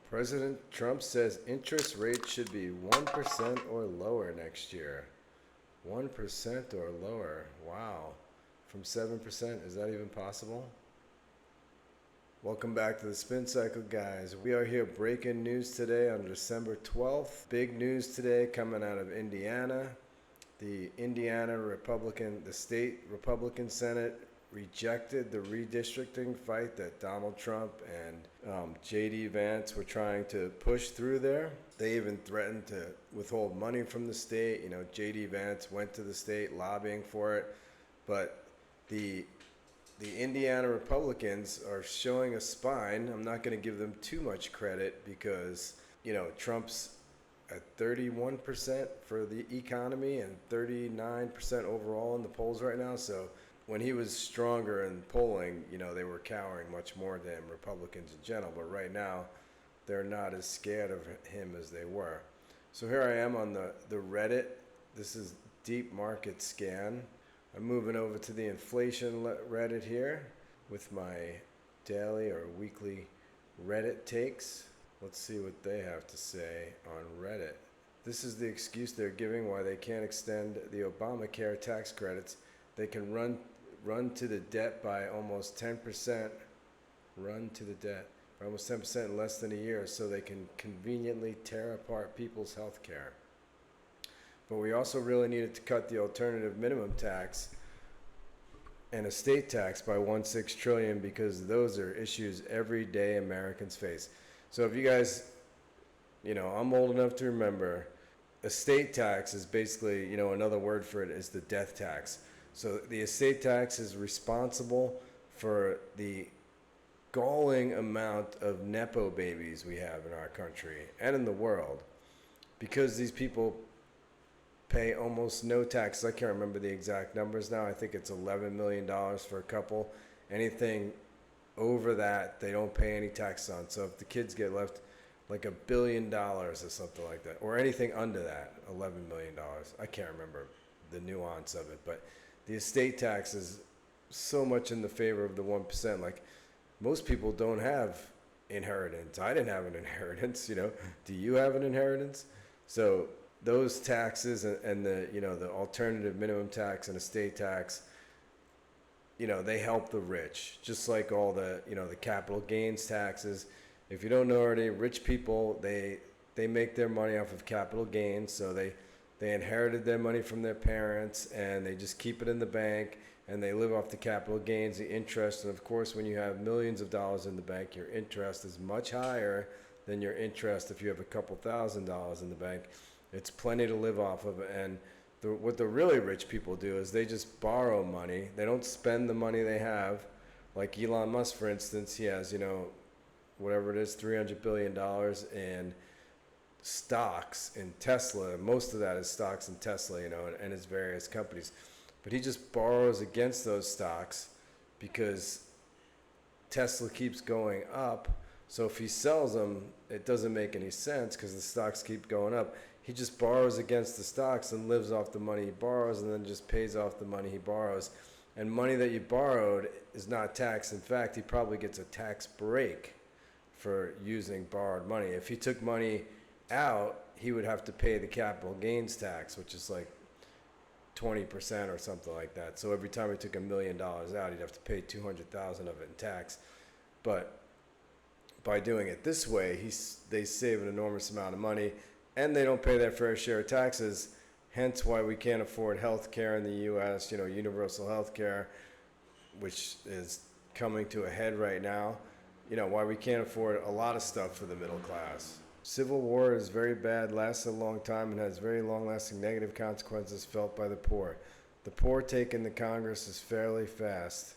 President Trump says interest rates should be 1% or lower next year. 1% or lower. Wow. From 7%. Is that even possible? Welcome back to the Spin Cycle, guys. We are here breaking news today on December 12th. Big news today coming out of Indiana. The state Republican Senate rejected the redistricting fight that Donald Trump and J.D. Vance were trying to push through there. They even threatened to withhold money from the state. You know, J.D. Vance went to the state lobbying for it. But the Indiana Republicans are showing a spine. I'm not going to give them too much credit because, you know, Trump's at 31% for the economy and 39% overall in the polls right now. So when he was stronger in polling, you know, they were cowering much more than Republicans in general. But right now, they're not as scared of him as they were. So here I am on the Reddit. This is Deep Market Scan. I'm moving over to the inflation Reddit here with my daily or weekly Reddit takes. Let's see what they have to say on Reddit. This is the excuse they're giving why they can't extend the Obamacare tax credits. They can run to the debt by almost 10%. Run to the debt by almost 10% in less than a year so they can conveniently tear apart people's health care. But we also really needed to cut the alternative minimum tax and estate tax by 1.6 trillion because those are issues everyday Americans face. So if you guys, you know, I'm old enough to remember, estate tax is basically, you know, another word for it is the death tax. So the estate tax is responsible for the galling amount of Nepo babies we have in our country and in the world because these people pay almost no taxes. I can't remember the exact numbers now. I think it's $11 million for a couple. Anything over that, they don't pay any tax on. So if the kids get left like $1 billion or something like that, or anything under that, $11 million, I can't remember the nuance of it, but the estate tax is so much in the favor of the 1%. Like most people don't have inheritance. I didn't have an inheritance, you know. Do you have an inheritance? So those taxes and the, you know, the alternative minimum tax and estate tax, you know, they help the rich, just like all the, you know, the capital gains taxes. If you don't know already, rich people, they make their money off of capital gains. So they inherited their money from their parents and they just keep it in the bank and they live off the capital gains, the interest. And of course, when you have millions of dollars in the bank, your interest is much higher than your interest if you have a couple $1,000s in the bank. It's plenty to live off of. And what the really rich people do is they just borrow money. They don't spend the money they have. Like Elon Musk, for instance, he has, you know, whatever it is, $300 billion in stocks in Tesla. Most of that is stocks in Tesla, you know, and its various companies. But he just borrows against those stocks because Tesla keeps going up. So if he sells them, it doesn't make any sense because the stocks keep going up. He just borrows against the stocks and lives off the money he borrows and then just pays off the money he borrows. And money that you borrowed is not taxed. In fact, he probably gets a tax break for using borrowed money. If he took money out, he would have to pay the capital gains tax, which is like 20% or something like that. So every time he took $1 million out, he'd have to pay 200,000 of it in tax. But by doing it this way, they save an enormous amount of money and they don't pay their fair share of taxes. Hence why we can't afford health care in the U.S., you know, universal health care, which is coming to a head right now. You know, why we can't afford a lot of stuff for the middle class. Civil war is very bad, lasts a long time, and has very long-lasting negative consequences felt by the poor. The poor take in the Congress is fairly fast,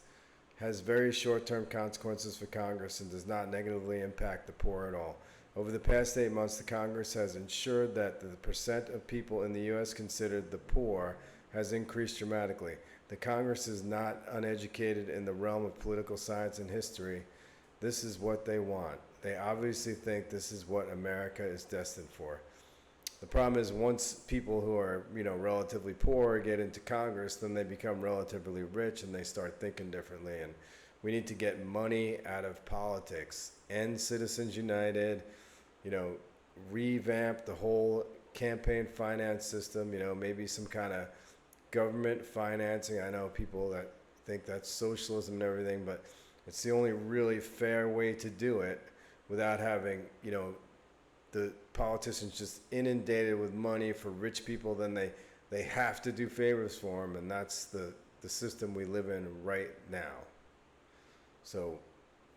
has very short-term consequences for Congress, and does not negatively impact the poor at all. Over the past 8 months, the Congress has ensured that the percent of people in the U.S. considered the poor has increased dramatically. The Congress is not uneducated in the realm of political science and history. This is what they want. They obviously think this is what America is destined for. The problem is once people who are, you know, relatively poor get into Congress, then they become relatively rich and they start thinking differently. And we need to get money out of politics. End Citizens United. revamp the whole campaign finance system, maybe some kind of government financing. I know people that think that's socialism and everything, but it's the only really fair way to do it without having, the politicians just inundated with money for rich people. Then they have to do favors for them, and that's the system we live in right now. So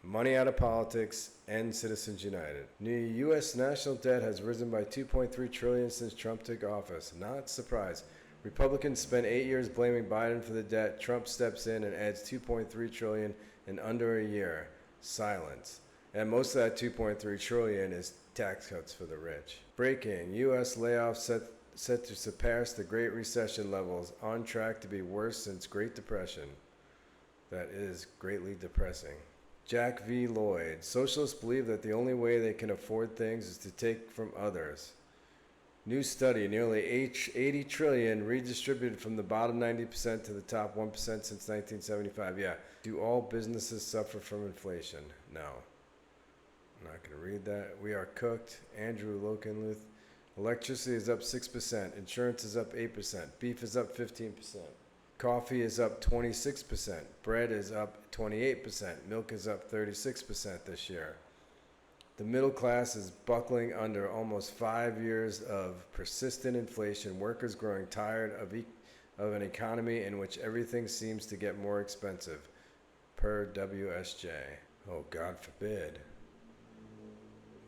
money out of politics, and Citizens United. New U.S. national debt has risen by $2.3 trillion since Trump took office. Not surprised. Republicans spent 8 years blaming Biden for the debt. Trump steps in and adds $2.3 trillion in under a year. Silence. And most of that $2.3 trillion is tax cuts for the rich. Breaking. U.S. layoffs set to surpass the Great Recession levels, on track to be worse since Great Depression. That is greatly depressing. Jack V. Lloyd. Socialists believe that the only way they can afford things is to take from others. New study, nearly $80 trillion redistributed from the bottom 90% to the top 1% since 1975. Yeah. Do all businesses suffer from inflation? No. I'm not going to read that. We are cooked. Andrew Lokenluth. Electricity is up 6%. Insurance is up 8%. Beef is up 15%. Coffee is up 26%. Bread is up 28%. Milk is up 36% this year. The middle class is buckling under almost 5 years of persistent inflation. Workers growing tired of an economy in which everything seems to get more expensive. Per WSJ. Oh, God forbid.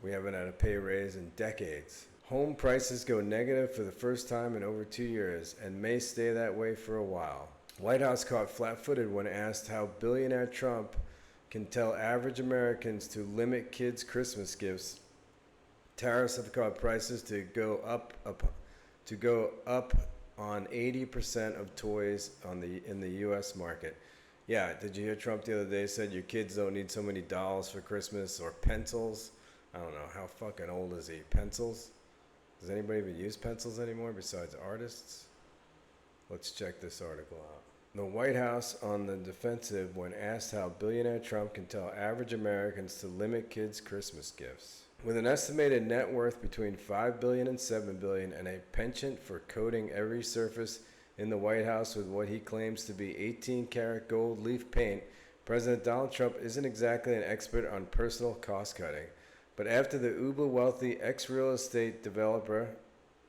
We haven't had a pay raise in decades. Home prices go negative for the first time in over 2 years and may stay that way for a while. White House caught flat-footed when asked how billionaire Trump can tell average Americans to limit kids' Christmas gifts. Tariffs have caused prices to go up on 80% of toys in the U.S. market. Yeah, did you hear Trump the other day said your kids don't need so many dolls for Christmas or pencils? I don't know, how fucking old is he? Pencils? Does anybody even use pencils anymore besides artists? Let's check this article out. The White House on the defensive when asked how billionaire Trump can tell average Americans to limit kids' Christmas gifts. With an estimated net worth between $5 billion and $7 billion and a penchant for coating every surface in the White House with what he claims to be 18-karat gold leaf paint, President Donald Trump isn't exactly an expert on personal cost-cutting. But after the uber-wealthy ex-real estate developer,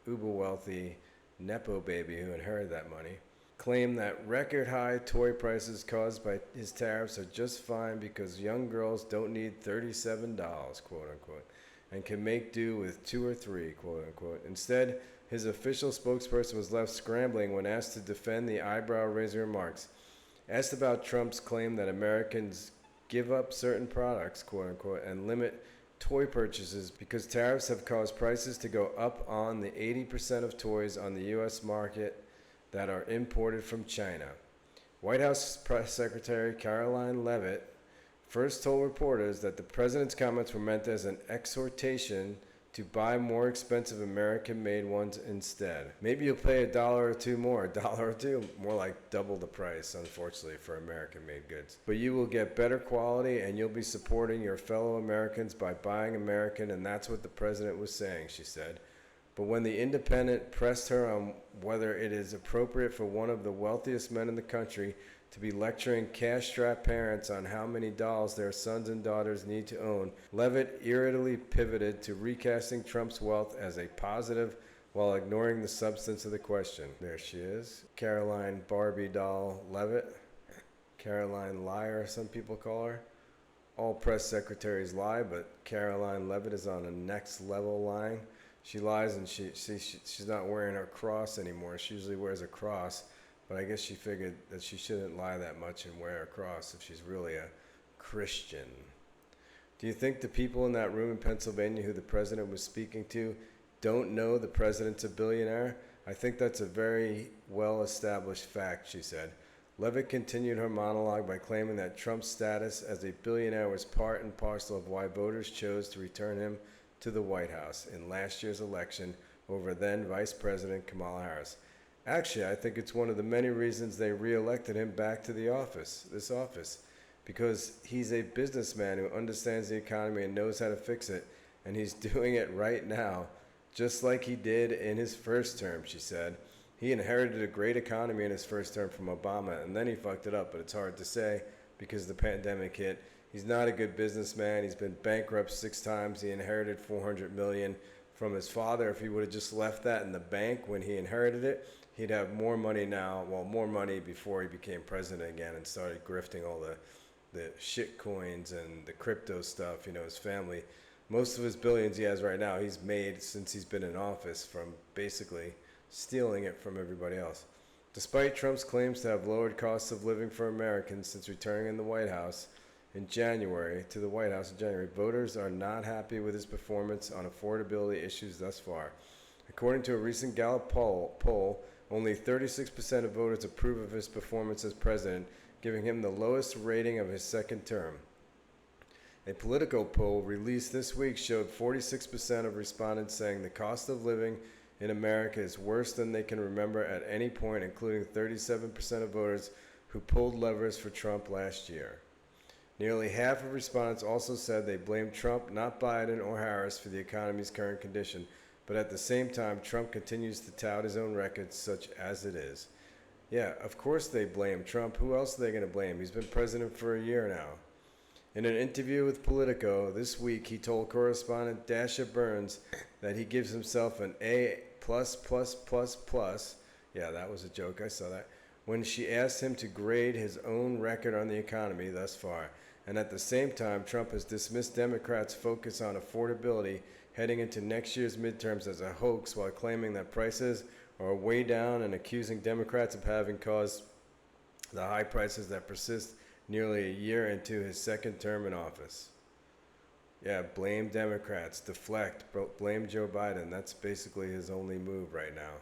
uber-wealthy Nepo baby who inherited that money, claimed that record-high toy prices caused by his tariffs are just fine because young girls don't need $37, quote-unquote, and can make do with 2 or 3, quote-unquote. Instead, his official spokesperson was left scrambling when asked to defend the eyebrow-raising remarks. Asked about Trump's claim that Americans give up certain products, quote-unquote, and limit toy purchases because tariffs have caused prices to go up on the 80% of toys on the U.S. market that are imported from China. White House Press Secretary Caroline Leavitt first told reporters that the president's comments were meant as an exhortation to buy more expensive American-made ones instead. Maybe you'll pay $1 or $2 more, $1 or $2, more like double the price, unfortunately, for American-made goods. But you will get better quality and you'll be supporting your fellow Americans by buying American, and that's what the president was saying, she said. But when The Independent pressed her on whether it is appropriate for one of the wealthiest men in the country to be lecturing cash-strapped parents on how many dolls their sons and daughters need to own, Leavitt irritably pivoted to recasting Trump's wealth as a positive while ignoring the substance of the question. There she is, Caroline Barbie doll Leavitt. Caroline Liar, some people call her. All press secretaries lie, but Caroline Leavitt is on a next level lying. She lies and she's not wearing her cross anymore. She usually wears a cross. But I guess she figured that she shouldn't lie that much and wear a cross if she's really a Christian. Do you think the people in that room in Pennsylvania who the president was speaking to don't know the president's a billionaire? I think that's a very well-established fact, she said. Leavitt continued her monologue by claiming that Trump's status as a billionaire was part and parcel of why voters chose to return him to the White House in last year's election over then Vice President Kamala Harris. Actually, I think it's one of the many reasons they re-elected him back to this office, because he's a businessman who understands the economy and knows how to fix it, and he's doing it right now, just like he did in his first term, she said. He inherited a great economy in his first term from Obama, and then he fucked it up, but it's hard to say because the pandemic hit. He's not a good businessman. He's been bankrupt 6 times. He inherited $400 million from his father. If he would have just left that in the bank when he inherited it, he'd have more money now, well, more money before he became president again and started grifting all the shit coins and the crypto stuff. You know, his family, most of his billions he has right now, he's made since he's been in office from basically stealing it from everybody else. Despite Trump's claims to have lowered costs of living for Americans since returning to the White House in January, voters are not happy with his performance on affordability issues thus far. According to a recent Gallup poll, only 36% of voters approve of his performance as president, giving him the lowest rating of his second term. A Politico poll released this week showed 46% of respondents saying the cost of living in America is worse than they can remember at any point, including 37% of voters who pulled levers for Trump last year. Nearly half of respondents also said they blamed Trump, not Biden or Harris, for the economy's current condition, but at the same time, Trump continues to tout his own records, such as it is. Yeah, of course they blame Trump. Who else are they going to blame? He's been president for a year now. In an interview with Politico this week, he told correspondent Dasha Burns that he gives himself an A++++. Yeah, that was a joke. I saw that. When she asked him to grade his own record on the economy thus far. And at the same time, Trump has dismissed Democrats' focus on affordability heading into next year's midterms as a hoax, while claiming that prices are way down and accusing Democrats of having caused the high prices that persist nearly a year into his second term in office. Yeah, blame Democrats, deflect, blame Joe Biden. That's basically his only move right now.